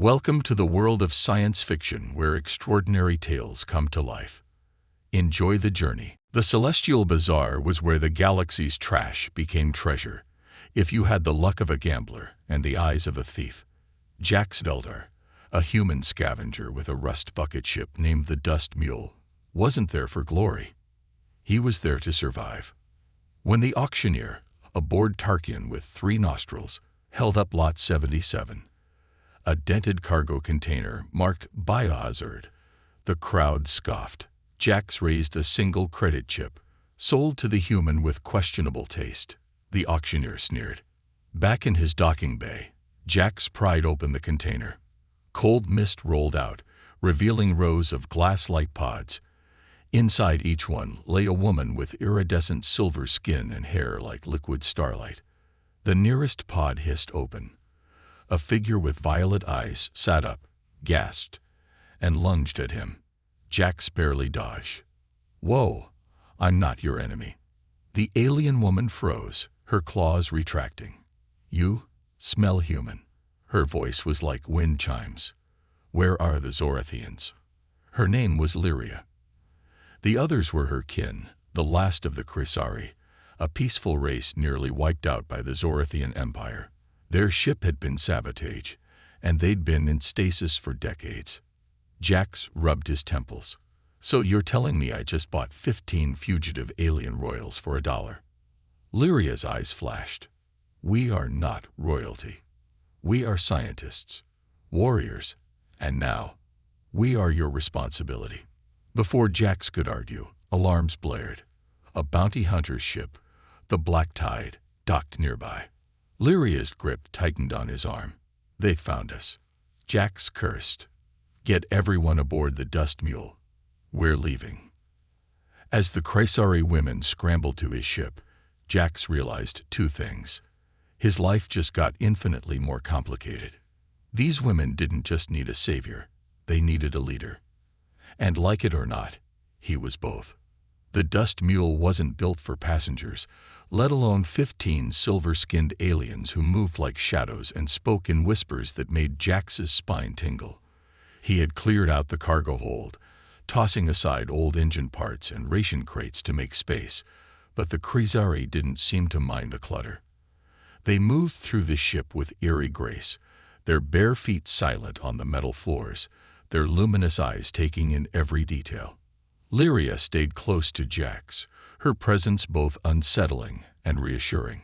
Welcome to the world of science fiction where extraordinary tales come to life. Enjoy the journey. The Celestial Bazaar was where the galaxy's trash became treasure, if you had the luck of a gambler and the eyes of a thief. Jax Veldar, a human scavenger with a rust bucket ship named the Dust Mule, wasn't there for glory. He was there to survive. When the auctioneer, a bored Tarkian with 3 nostrils, held up Lot 77, a dented cargo container marked Biohazard, the crowd scoffed. Jax raised a single credit chip, sold to the human with questionable taste. The auctioneer sneered. Back in his docking bay, Jax pried open the container. Cold mist rolled out, revealing rows of glass light pods. Inside each one lay a woman with iridescent silver skin and hair like liquid starlight. The nearest pod hissed open. A figure with violet eyes sat up, gasped, and lunged at him. Jax barely dodged. "Whoa, I'm not your enemy." The alien woman froze, her claws retracting. "You smell human." Her voice was like wind chimes. "Where are the Zorathians?" Her name was Lyria. The others were her kin, the last of the Chrysari, a peaceful race nearly wiped out by the Zorathian Empire. Their ship had been sabotaged, and they'd been in stasis for decades. Jax rubbed his temples. "So you're telling me I just bought 15 fugitive alien royals for $1? Lyria's eyes flashed. "We are not royalty. We are scientists, warriors, and now, we are your responsibility." Before Jax could argue, alarms blared. A bounty hunter's ship, the Black Tide, docked nearby. Lyria's grip tightened on his arm. "They found us." Jax cursed. "Get everyone aboard the Dust Mule. We're leaving." As the Chrysari women scrambled to his ship, Jax realized 2 things. His life just got infinitely more complicated. These women didn't just need a savior, they needed a leader. And like it or not, he was both. The Dust Mule wasn't built for passengers, let alone 15 silver-skinned aliens who moved like shadows and spoke in whispers that made Jax's spine tingle. He had cleared out the cargo hold, tossing aside old engine parts and ration crates to make space, but the Chrysari didn't seem to mind the clutter. They moved through the ship with eerie grace, their bare feet silent on the metal floors, their luminous eyes taking in every detail. Lyria stayed close to Jax, her presence both unsettling and reassuring.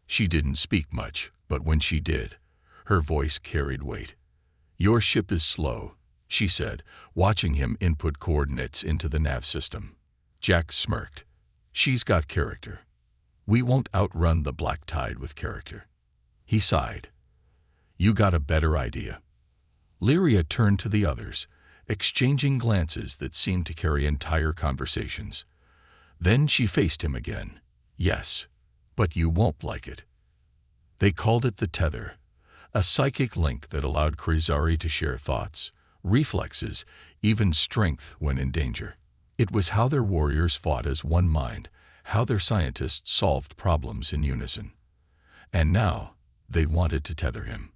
She didn't speak much, but when she did, her voice carried weight. "Your ship is slow," she said, watching him input coordinates into the nav system. Jax smirked. "She's got character. We won't outrun the Black Tide with character." He sighed. "You got a better idea." Lyria turned to the others, exchanging glances that seemed to carry entire conversations. Then she faced him again. "Yes, but you won't like it." They called it the tether, a psychic link that allowed Chrysari to share thoughts, reflexes, even strength when in danger. It was how their warriors fought as one mind, how their scientists solved problems in unison. And now, they wanted to tether him.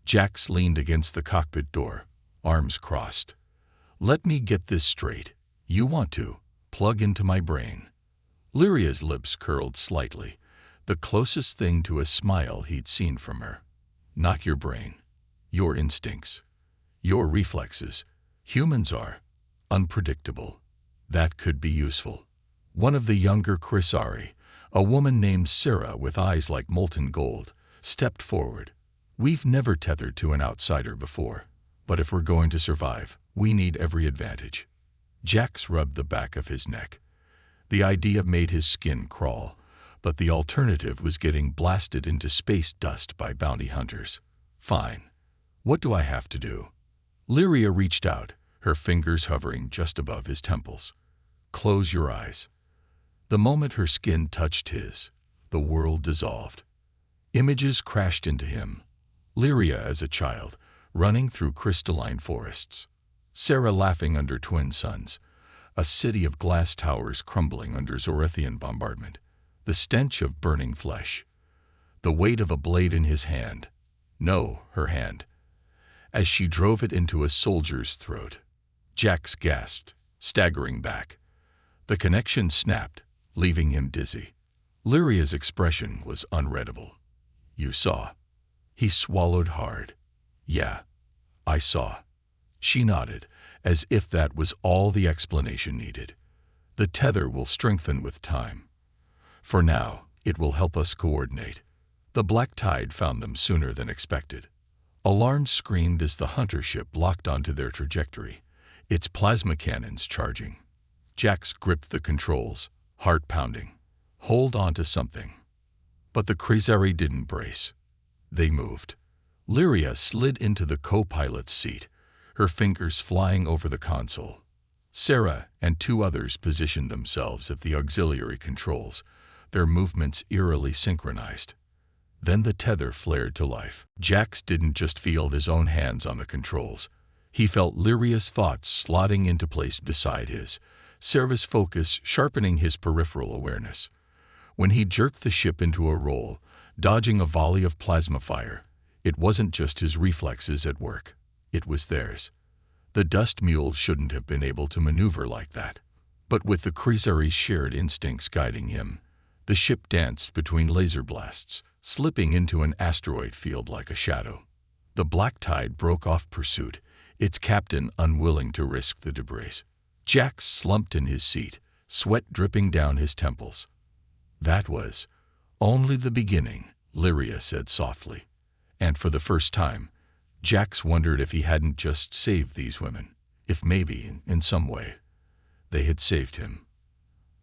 Jax leaned against the cockpit door, arms crossed. "Let me get this straight. You want to plug into my brain." Lyria's lips curled slightly, the closest thing to a smile he'd seen from her. "Not your brain. Your instincts. Your reflexes. Humans are unpredictable. That could be useful." One of the younger Chrysari, a woman named Sarah with eyes like molten gold, stepped forward. "We've never tethered to an outsider before, but if we're going to survive, we need every advantage." Jax rubbed the back of his neck. The idea made his skin crawl, but the alternative was getting blasted into space dust by bounty hunters. "Fine. What do I have to do?" Lyria reached out, her fingers hovering just above his temples. "Close your eyes." The moment her skin touched his, the world dissolved. Images crashed into him. Lyria as a child, running through crystalline forests. Sarah laughing under twin suns. A city of glass towers crumbling under Zorathian bombardment. The stench of burning flesh. The weight of a blade in his hand. No, her hand. as she drove it into a soldier's throat. Jax gasped, staggering back. The connection snapped, leaving him dizzy. Lyria's expression was unreadable. "You saw?" He swallowed hard. "Yeah, I saw." She nodded, as if that was all the explanation needed. "The tether will strengthen with time. For now, it will help us coordinate." The black tide found them sooner than expected. Alarms screamed as the hunter ship locked onto their trajectory, its plasma cannons charging. Jax gripped the controls, heart pounding. Hold on to something. But the Krizari didn't brace. They moved. Lyria slid into the co-pilot's seat, her fingers flying over the console. Sarah and two others positioned themselves at the auxiliary controls, their movements eerily synchronized. Then the tether flared to life. Jax didn't just feel his own hands on the controls. He felt Lyria's thoughts slotting into place beside his, Sarah's focus sharpening his peripheral awareness. When he jerked the ship into a roll, dodging a volley of plasma fire, it wasn't just his reflexes at work. It was theirs. The dust mule shouldn't have been able to maneuver like that. But with the Krizari's shared instincts guiding him, the ship danced between laser blasts, slipping into an asteroid field like a shadow. The black tide broke off pursuit, its captain unwilling to risk the debris. Jax slumped in his seat, sweat dripping down his temples. "That was only the beginning," Lyria said softly. And for the first time, Jax wondered if he hadn't just saved these women, if maybe, in some way, they had saved him.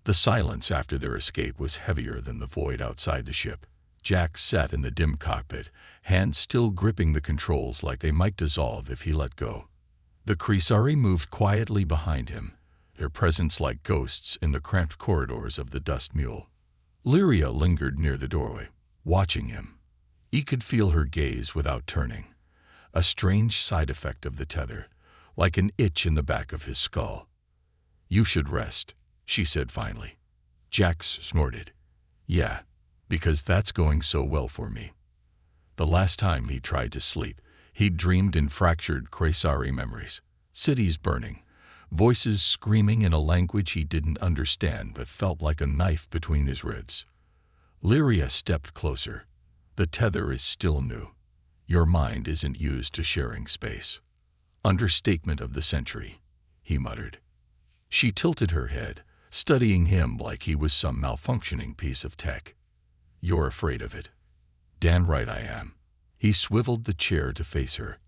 The silence after their escape was heavier than the void outside the ship. Jax sat in the dim cockpit, hands still gripping the controls like they might dissolve if he let go. The Krizari moved quietly behind him, their presence like ghosts in the cramped corridors of the dust mule. Lyria lingered near the doorway, watching him. He could feel her gaze without turning, a strange side effect of the tether, like an itch in the back of his skull. "You should rest," she said finally. Jax snorted. "Yeah, because that's going so well for me." The last time he tried to sleep, he'd dreamed in fractured Krizari memories, cities burning, voices screaming in a language he didn't understand but felt like a knife between his ribs. Lyria stepped closer. "The tether is still new. Your mind isn't used to sharing space." "Understatement of the century," he muttered. She tilted her head, studying him like he was some malfunctioning piece of tech. "You're afraid of it." "Damn right I am." He swiveled the chair to face her.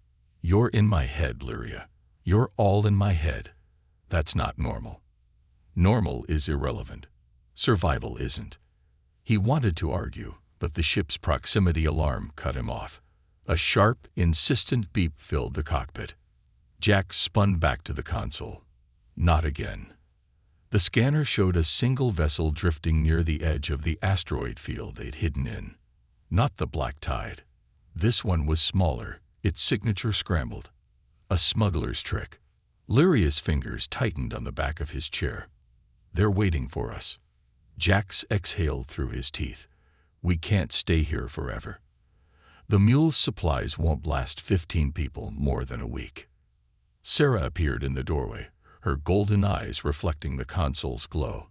"You're in my head, Lyria. You're all in my head. That's not normal. Normal is irrelevant. Survival isn't." He wanted to argue, but the ship's proximity alarm cut him off. A sharp, insistent beep filled the cockpit. Jax spun back to the console. Not again. The scanner showed a single vessel drifting near the edge of the asteroid field they'd hidden in. Not the black tide. This one was smaller, its signature scrambled. A smuggler's trick. Lyria's fingers tightened on the back of his chair. "They're waiting for us." Jax exhaled through his teeth. "We can't stay here forever. The mule's supplies won't last 15 people more than a week." Sarah appeared in the doorway, her golden eyes reflecting the console's glow.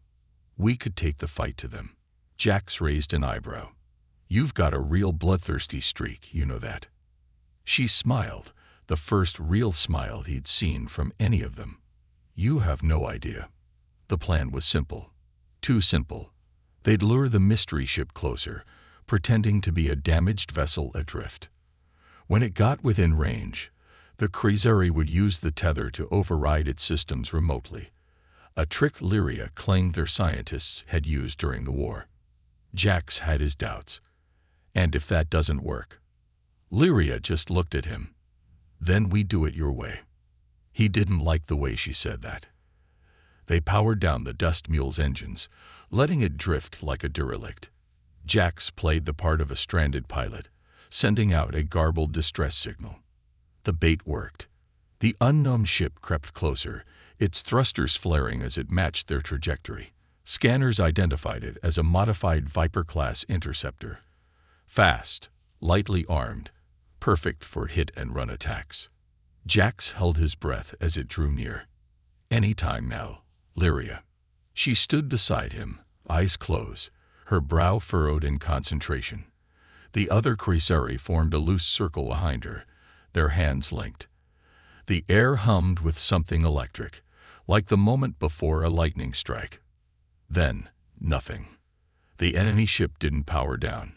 "We could take the fight to them." Jax raised an eyebrow. "You've got a real bloodthirsty streak, you know that." She smiled, the first real smile he'd seen from any of them. "You have no idea." The plan was simple. Too simple. They'd lure the mystery ship closer, pretending to be a damaged vessel adrift. When it got within range, the Krizari would use the tether to override its systems remotely, a trick Lyria claimed their scientists had used during the war. Jax had his doubts. "And if that doesn't work?" Lyria just looked at him. "Then we do it your way." He didn't like the way she said that. They powered down the dust mule's engines, letting it drift like a derelict. Jax played the part of a stranded pilot, sending out a garbled distress signal. The bait worked. The unknown ship crept closer, its thrusters flaring as it matched their trajectory. Scanners identified it as a modified Viper-class interceptor. Fast, lightly armed, perfect for hit-and-run attacks. Jax held his breath as it drew near. Any time now, Lyria. She stood beside him, eyes closed, her brow furrowed in concentration. The other Cresari formed a loose circle behind her, their hands linked. The air hummed with something electric, like the moment before a lightning strike. Then, nothing. The enemy ship didn't power down.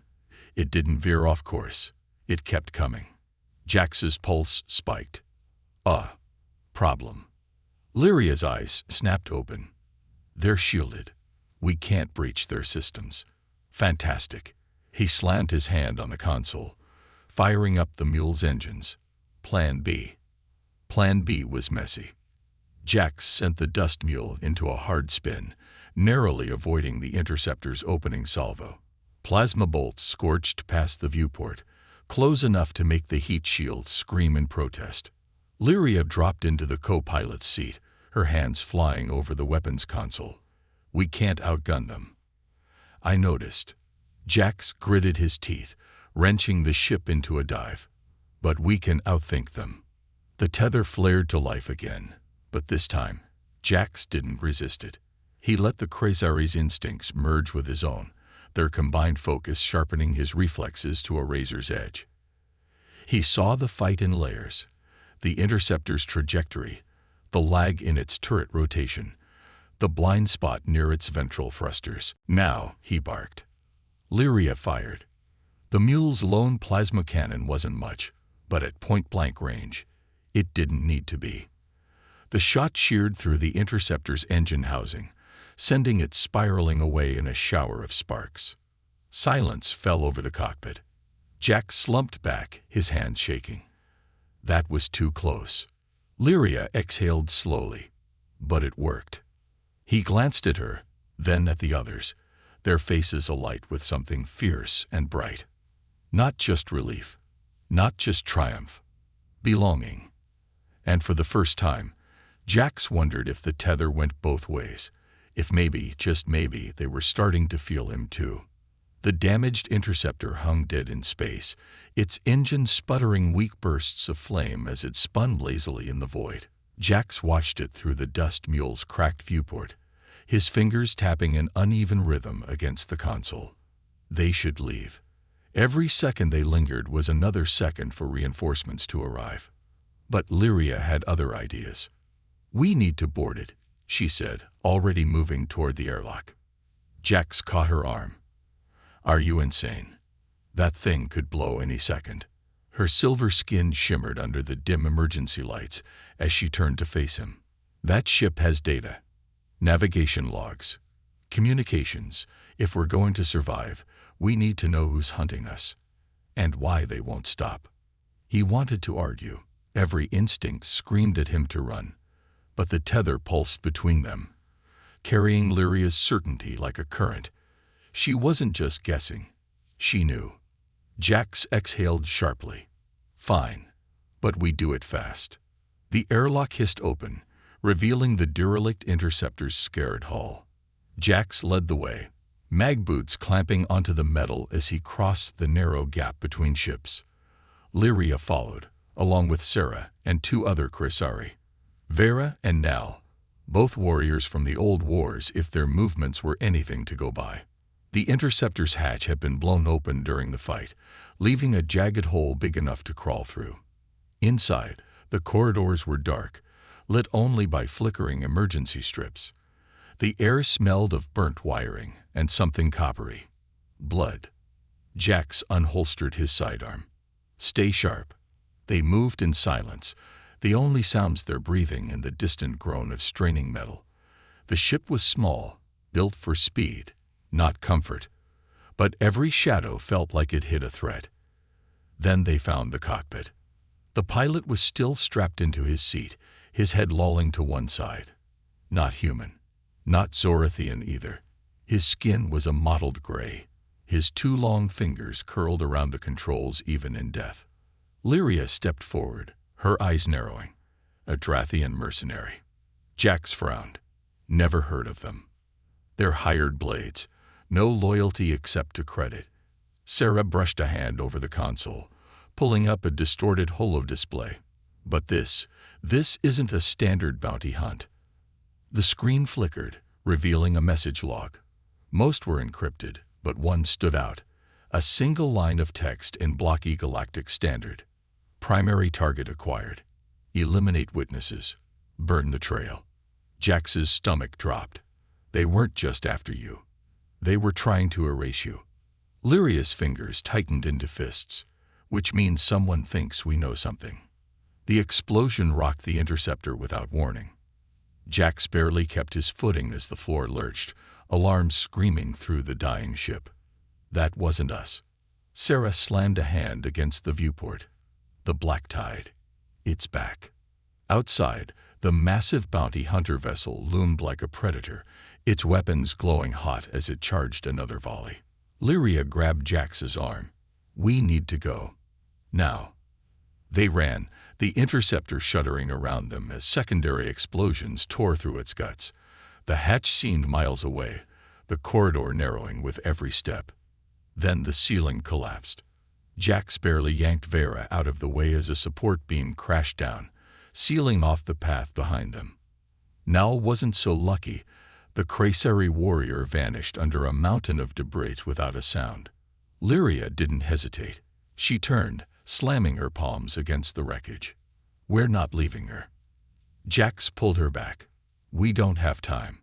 It didn't veer off course. It kept coming. Jax's pulse spiked. Problem. Lyria's eyes snapped open. They're shielded. We can't breach their systems. Fantastic. He slammed his hand on the console, firing up the mule's engines. Plan B. Plan B was messy. Jax sent the dust mule into a hard spin, narrowly avoiding the interceptor's opening salvo. Plasma bolts scorched past the viewport, close enough to make the heat shield scream in protest. Lyria dropped into the co-pilot's seat, her hands flying over the weapons console. We can't outgun them. I noticed. Jax gritted his teeth, wrenching the ship into a dive. But we can outthink them. The tether flared to life again, but this time, Jax didn't resist it. He let the Cresari's instincts merge with his own, their combined focus sharpening his reflexes to a razor's edge. He saw the fight in layers. The interceptor's trajectory, the lag in its turret rotation, the blind spot near its ventral thrusters. Now, he barked. Lyria fired. The mule's lone plasma cannon wasn't much, but at point-blank range, it didn't need to be. The shot sheared through the interceptor's engine housing, sending it spiraling away in a shower of sparks. Silence fell over the cockpit. Jax slumped back, his hands shaking. That was too close. Lyria exhaled slowly, but it worked. He glanced at her, then at the others, their faces alight with something fierce and bright. Not just relief, not just triumph, belonging. And for the first time, Jax wondered if the tether went both ways, if maybe, just maybe, they were starting to feel him too. The damaged interceptor hung dead in space, its engine sputtering weak bursts of flame as it spun lazily in the void. Jax watched it through the dust mule's cracked viewport, his fingers tapping an uneven rhythm against the console. They should leave. Every second they lingered was another second for reinforcements to arrive. But Lyria had other ideas. We need to board it, she said, already moving toward the airlock. Jax caught her arm. Are you insane? That thing could blow any second. Her silver skin shimmered under the dim emergency lights as she turned to face him. That ship has data, navigation logs, communications. If we're going to survive, we need to know who's hunting us and why they won't stop. He wanted to argue. Every instinct screamed at him to run, but the tether pulsed between them, carrying Lyria's certainty like a current. She wasn't just guessing. She knew. Jax exhaled sharply. Fine, but we do it fast. The airlock hissed open, revealing the derelict interceptor's scared hull. Jax led the way, mag boots clamping onto the metal as he crossed the narrow gap between ships. Lyria followed, along with Sarah and two other Cresari. Vera and Nal, both warriors from the old wars if their movements were anything to go by. The interceptor's hatch had been blown open during the fight, leaving a jagged hole big enough to crawl through. Inside, the corridors were dark, lit only by flickering emergency strips. The air smelled of burnt wiring and something coppery. Blood. Jax unholstered his sidearm. Stay sharp. They moved in silence, the only sounds their breathing and the distant groan of straining metal. The ship was small, built for speed, not comfort, but every shadow felt like it hid a threat. Then they found the cockpit. The pilot was still strapped into his seat, his head lolling to one side. Not human, not Zorathian either. His skin was a mottled gray, his two long fingers curled around the controls even in death. Lyria stepped forward, her eyes narrowing. A Drathian mercenary. Jax frowned. Never heard of them. They're hired blades. No loyalty except to credit. Sarah brushed a hand over the console, pulling up a distorted holodisplay. But this isn't a standard bounty hunt. The screen flickered, revealing a message log. Most were encrypted, but one stood out. A single line of text in blocky galactic standard. Primary target acquired. Eliminate witnesses. Burn the trail. Jax's stomach dropped. They weren't just after you. They were trying to erase you. Lyria's fingers tightened into fists, which means someone thinks we know something. The explosion rocked the interceptor without warning. Jax barely kept his footing as the floor lurched, alarms screaming through the dying ship. That wasn't us. Sarah slammed a hand against the viewport. The black tide. It's back. Outside, the massive bounty hunter vessel loomed like a predator, its weapons glowing hot as it charged another volley. Lyria grabbed Jax's arm. We need to go. Now. They ran, the interceptor shuddering around them as secondary explosions tore through its guts. The hatch seemed miles away, the corridor narrowing with every step. Then the ceiling collapsed. Jax barely yanked Vera out of the way as a support beam crashed down, sealing off the path behind them. Nal wasn't so lucky. The Krasari warrior vanished under a mountain of debris without a sound. Lyria didn't hesitate. She turned, slamming her palms against the wreckage. We're not leaving her. Jax pulled her back. We don't have time.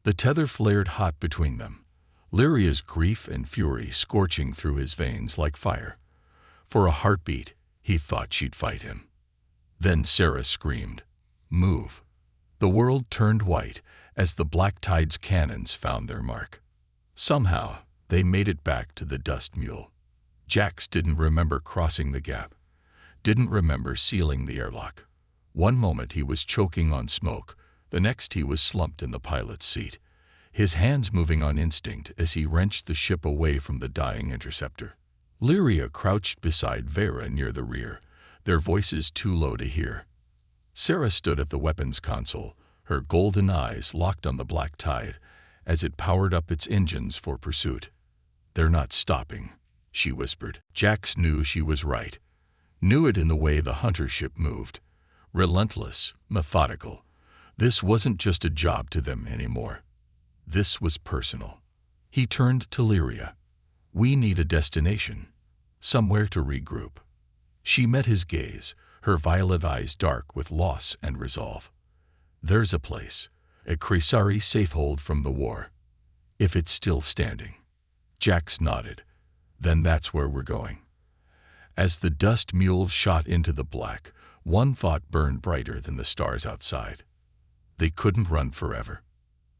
The tether flared hot between them, Lyria's grief and fury scorching through his veins like fire. For a heartbeat, he thought she'd fight him. Then Sarah screamed, "Move!" The world turned white as the black tide's cannons found their mark. Somehow, they made it back to the dust mule. Jax didn't remember crossing the gap, didn't remember sealing the airlock. One moment he was choking on smoke, the next he was slumped in the pilot's seat, his hands moving on instinct as he wrenched the ship away from the dying interceptor. Lyria crouched beside Vera near the rear, their voices too low to hear. Sarah stood at the weapons console, her golden eyes locked on the black tide as it powered up its engines for pursuit. "They're not stopping," she whispered. Jax knew she was right. Knew it in the way the hunter ship moved. Relentless, methodical. This wasn't just a job to them anymore. This was personal. He turned to Lyria. "We need a destination. Somewhere to regroup." She met his gaze, her violet eyes dark with loss and resolve. "There's a place, a Krasari safehold from the war. If it's still standing." Jax nodded. "Then that's where we're going." As the dust mule shot into the black, one thought burned brighter than the stars outside. They couldn't run forever.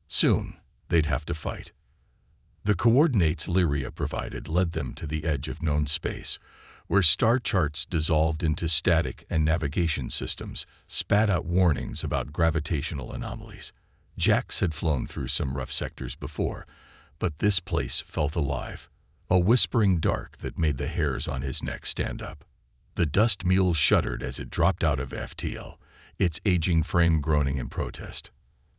Soon, they'd have to fight. The coordinates Lyria provided led them to the edge of known space, where star charts dissolved into static and navigation systems spat out warnings about gravitational anomalies. Jax had flown through some rough sectors before, but this place felt alive, a whispering dark that made the hairs on his neck stand up. The dust mule shuddered as it dropped out of FTL, its aging frame groaning in protest.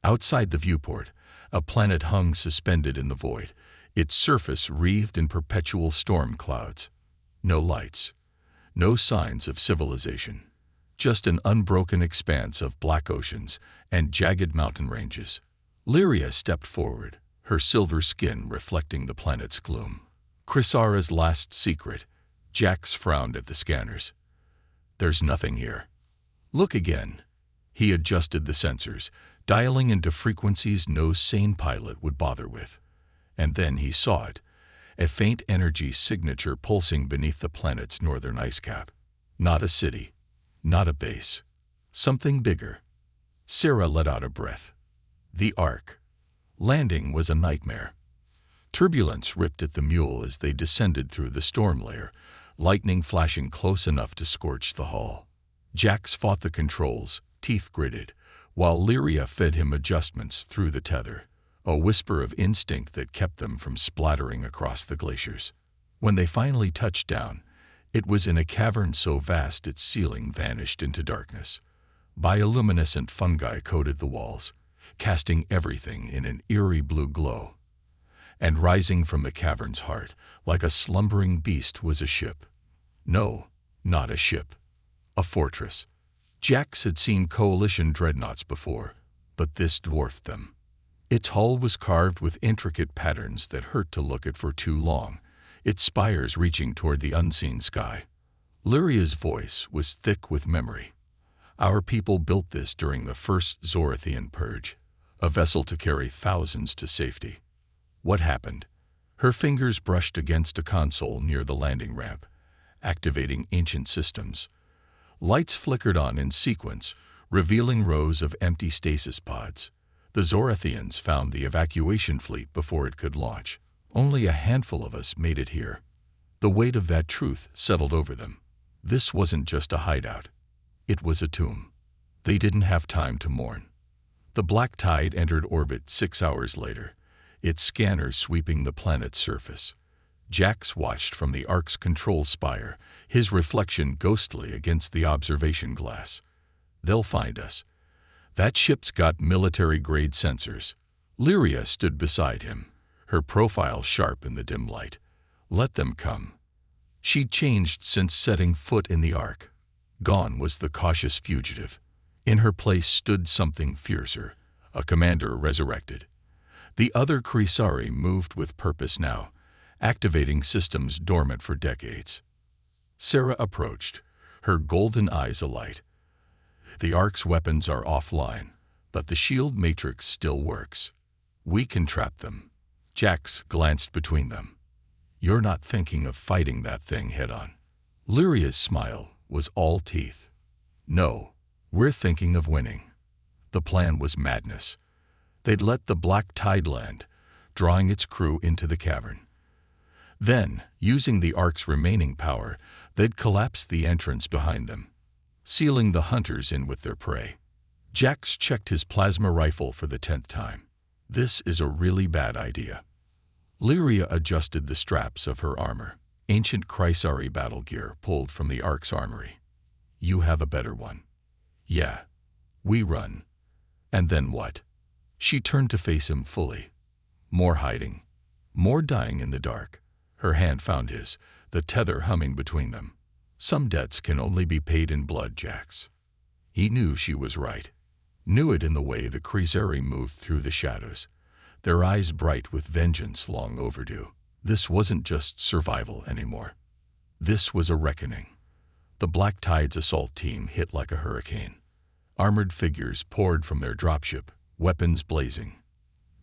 Outside the viewport, a planet hung suspended in the void, its surface wreathed in perpetual storm clouds. No lights, no signs of civilization, just an unbroken expanse of black oceans and jagged mountain ranges. Lyria stepped forward, her silver skin reflecting the planet's gloom. Krasara's last secret. Jax frowned at the scanners. "There's nothing here." "Look again." He adjusted the sensors, dialing into frequencies no sane pilot would bother with. And then he saw it, a faint energy signature pulsing beneath the planet's northern ice cap. Not a city, not a base. Something bigger. Sarah let out a breath. The Ark. Landing was a nightmare. Turbulence ripped at the mule as they descended through the storm layer, lightning flashing close enough to scorch the hull. Jax fought the controls, teeth gritted, while Lyria fed him adjustments through the tether, a whisper of instinct that kept them from splattering across the glaciers. When they finally touched down, it was in a cavern so vast its ceiling vanished into darkness. Bioluminescent fungi coated the walls, casting everything in an eerie blue glow. And rising from the cavern's heart, like a slumbering beast, was a ship. No, not a ship. A fortress. Jax had seen coalition dreadnoughts before, but this dwarfed them. Its hull was carved with intricate patterns that hurt to look at for too long, its spires reaching toward the unseen sky. Lyria's voice was thick with memory. Our people built this during the first Zorathian purge, a vessel to carry thousands to safety. What happened? Her fingers brushed against a console near the landing ramp, activating ancient systems. Lights flickered on in sequence, revealing rows of empty stasis pods. The Zorathians found the evacuation fleet before it could launch. Only a handful of us made it here. The weight of that truth settled over them. This wasn't just a hideout. It was a tomb. They didn't have time to mourn. The black tide entered orbit 6 hours later, its scanners sweeping the planet's surface. Jax watched from the Ark's control spire, his reflection ghostly against the observation glass. They'll find us. That ship's got military-grade sensors. Lyria stood beside him, her profile sharp in the dim light. Let them come. She'd changed since setting foot in the Ark. Gone was the cautious fugitive. In her place stood something fiercer, a commander resurrected. The other Krisari moved with purpose now, activating systems dormant for decades. Sarah approached, her golden eyes alight. The Ark's weapons are offline, but the shield matrix still works. We can trap them. Jax glanced between them. You're not thinking of fighting that thing head-on. Lyria's smile was all teeth. No, we're thinking of winning. The plan was madness. They'd let the black tide land, drawing its crew into the cavern. Then, using the Ark's remaining power, they'd collapse the entrance behind them, sealing the hunters in with their prey. Jax checked his plasma rifle for the 10th time. This is a really bad idea. Lyria adjusted the straps of her armor, ancient Krisari battle gear pulled from the Ark's armory. You have a better one. Yeah. We run. And then what? She turned to face him fully. More hiding. More dying in the dark. Her hand found his, the tether humming between them. Some debts can only be paid in blood, Jax. He knew she was right. Knew it in the way the Krisari moved through the shadows, their eyes bright with vengeance long overdue. This wasn't just survival anymore. This was a reckoning. The Black Tide's assault team hit like a hurricane. Armored figures poured from their dropship, weapons blazing.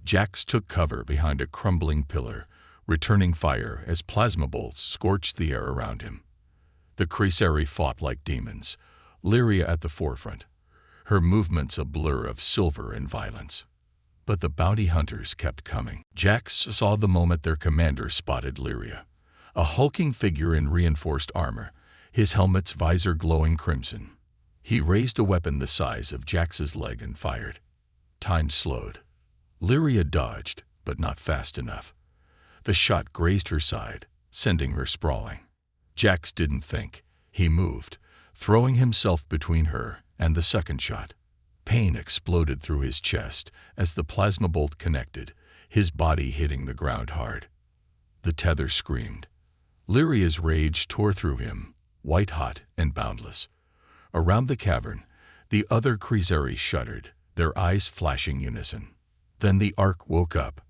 Jax took cover behind a crumbling pillar, returning fire as plasma bolts scorched the air around him. The Krisari fought like demons, Lyria at the forefront, her movements a blur of silver and violence. But the bounty hunters kept coming. Jax saw the moment their commander spotted Lyria, a hulking figure in reinforced armor, his helmet's visor glowing crimson. He raised a weapon the size of Jax's leg and fired. Time slowed. Lyria dodged, but not fast enough. The shot grazed her side, sending her sprawling. Jax didn't think. He moved, throwing himself between her and the second shot. Pain exploded through his chest as the plasma bolt connected, his body hitting the ground hard. The tether screamed. Lyria's rage tore through him, white-hot and boundless. Around the cavern, the other Krisari shuddered, their eyes flashing unison. Then the Ark woke up.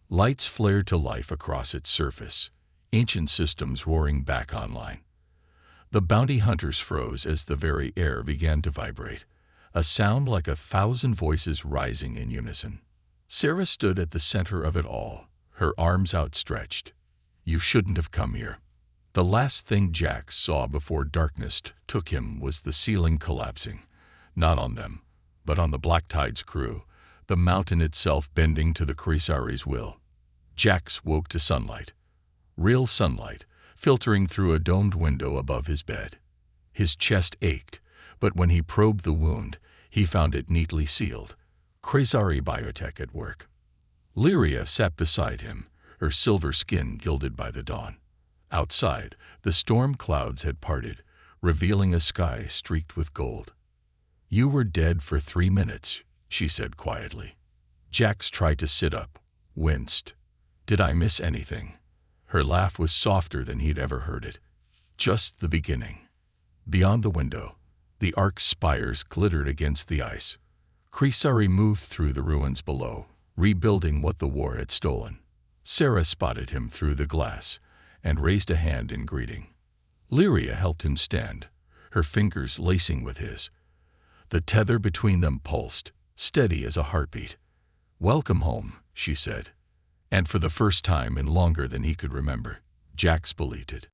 Lights flared to life across its surface, ancient systems roaring back online. The bounty hunters froze as the very air began to vibrate, a sound like 1,000 voices rising in unison. Sarah stood at the center of it all, her arms outstretched. You shouldn't have come here. The last thing Jax saw before darkness took him was the ceiling collapsing, not on them, but on the Black Tide's crew, the mountain itself bending to the Krisari's will. Jax woke to sunlight. Real sunlight, filtering through a domed window above his bed. His chest ached, but when he probed the wound, he found it neatly sealed. Krisari biotech at work. Lyria sat beside him, her silver skin gilded by the dawn. Outside, the storm clouds had parted, revealing a sky streaked with gold. You were dead for 3 minutes, she said quietly. Jax tried to sit up, winced. Did I miss anything? Her laugh was softer than he'd ever heard it. Just the beginning. Beyond the window, The ark's spires glittered against the ice. Krisari moved through the ruins below, rebuilding what the war had stolen. Sarah spotted him through the glass and raised a hand in greeting. Lyria helped him stand, her fingers lacing with his. The tether between them pulsed, steady as a heartbeat. "Welcome home," she said. And for the first time in longer than he could remember, Jax believed it.